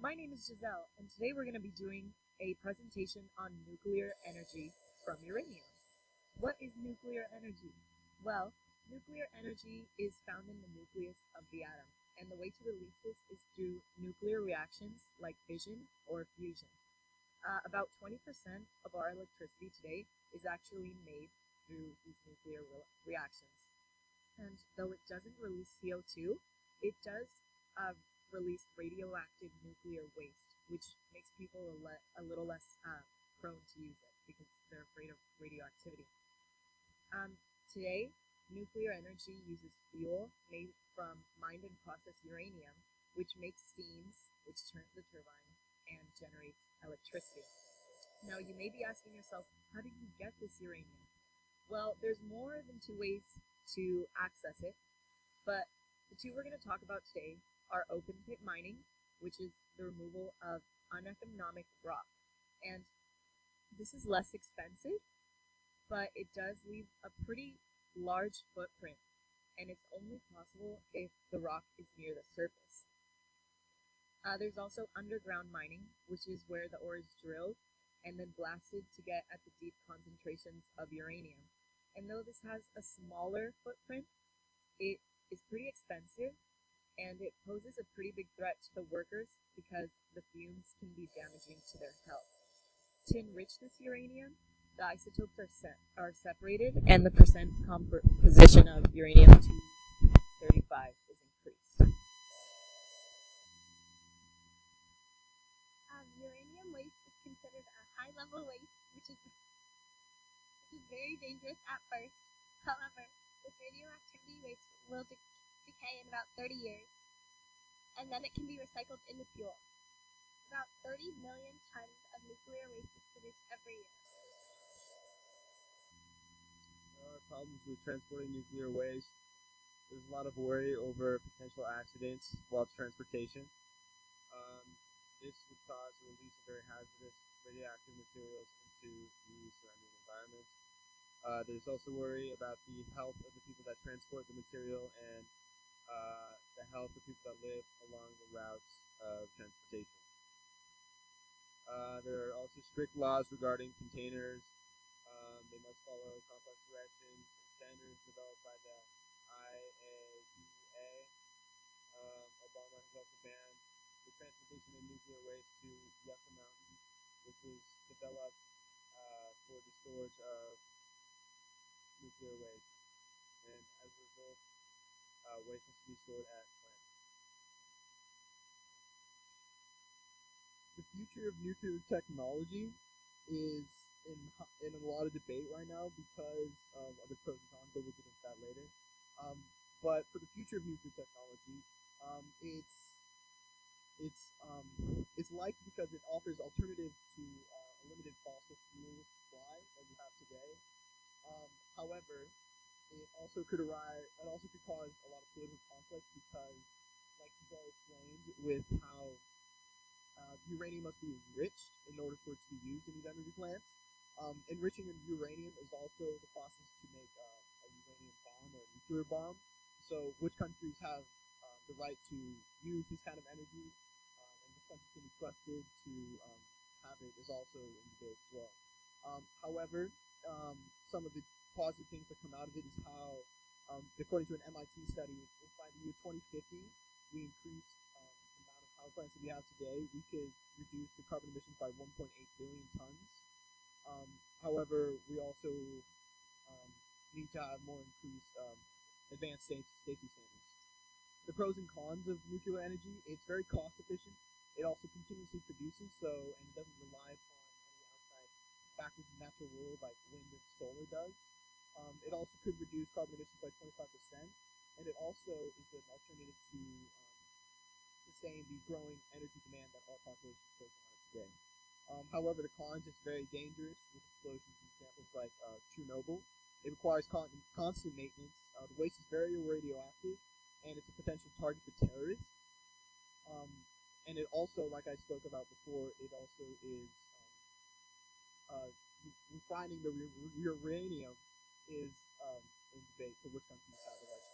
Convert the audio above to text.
my name is Giselle, and today we're going to be doing a presentation on nuclear energy from uranium. What is nuclear energy? Well, nuclear energy is found in the nucleus of the atom, and the way to release this is through nuclear reactions like fission or fusion. About 20% of our electricity today is actually made through these nuclear reactions. And though it doesn't release CO2, it does release radioactive nuclear waste, which makes people a little less prone to use it because they're afraid of radioactivity. Today, nuclear energy uses fuel made from mined and processed uranium, which makes steams, which turns the turbine, and generates electricity. Now, you may be asking yourself, how do you get this uranium? Well, there's more than two ways to access it, but the two we're going to talk about today are open pit mining, which is the removal of uneconomic rock. And this is less expensive, but it does leave a pretty large footprint, and it's only possible if the rock is near the surface. There's also underground mining, which is where the ore is drilled and then blasted to get at the deep concentrations of uranium. And though this has a smaller footprint, it is pretty expensive, and it poses a pretty big threat to the workers because the fumes can be damaging to their health. To enrich this uranium, the isotopes are separated, and the percent composition of uranium-235 is increased. Uranium waste is considered a high-level waste, which is very dangerous at first. However, this radioactivity waste will decay in about 30 years, and then it can be recycled into fuel. About 30 million tons of nuclear waste is produced every year. There are problems with transporting nuclear waste. There's a lot of worry over potential accidents while transportation. This would cause the release of very hazardous radioactive materials into the surrounding environment. There's also worry about the health of the people that transport the material and the health of people that live along the routes of transportation. There are also strict laws regarding containers. They must follow complex directions and standards developed by the IAEA. Obama has also banned the transportation of nuclear waste to Yucca Mountain, which was developed for the storage of nuclear waste, and as a result, waste has to be stored at plants. The future of nuclear technology is in a lot of debate right now because of the pros and cons, but we'll get into that later. But for the future of nuclear technology, it's liked because it offers alternatives to a limited fossil fuel supply that we have today. However, it also could cause a lot of political conflict because, like Giselle explained, with how uranium must be enriched in order for it to be used in these energy plants. Enriching uranium is also the process to make a uranium bomb or a nuclear bomb. So, which countries have the right to use this kind of energy, and which countries can be trusted to have it is also in debate as well. However, some of the positive things that come out of it is how, according to an MIT study, if by the year 2050 we increase the amount of power plants that we have today, we could reduce the carbon emissions by 1.8 billion tons. However, we also need to have more increased advanced safety standards. The pros and cons of nuclear energy: it's very cost efficient. It also continuously produces, and it doesn't rely upon any outside factors in the natural world like wind and solar does. It also could reduce carbon emissions by 25%, and it also is an alternative to sustain the growing energy demand that our population is facing on it today. However, the cons: it's very dangerous with explosions and examples like Chernobyl. It requires constant maintenance. The waste is very radioactive, and it's a potential target for terrorists. And it also, like I spoke about before, it also is refining the uranium is in debate for which countries have the right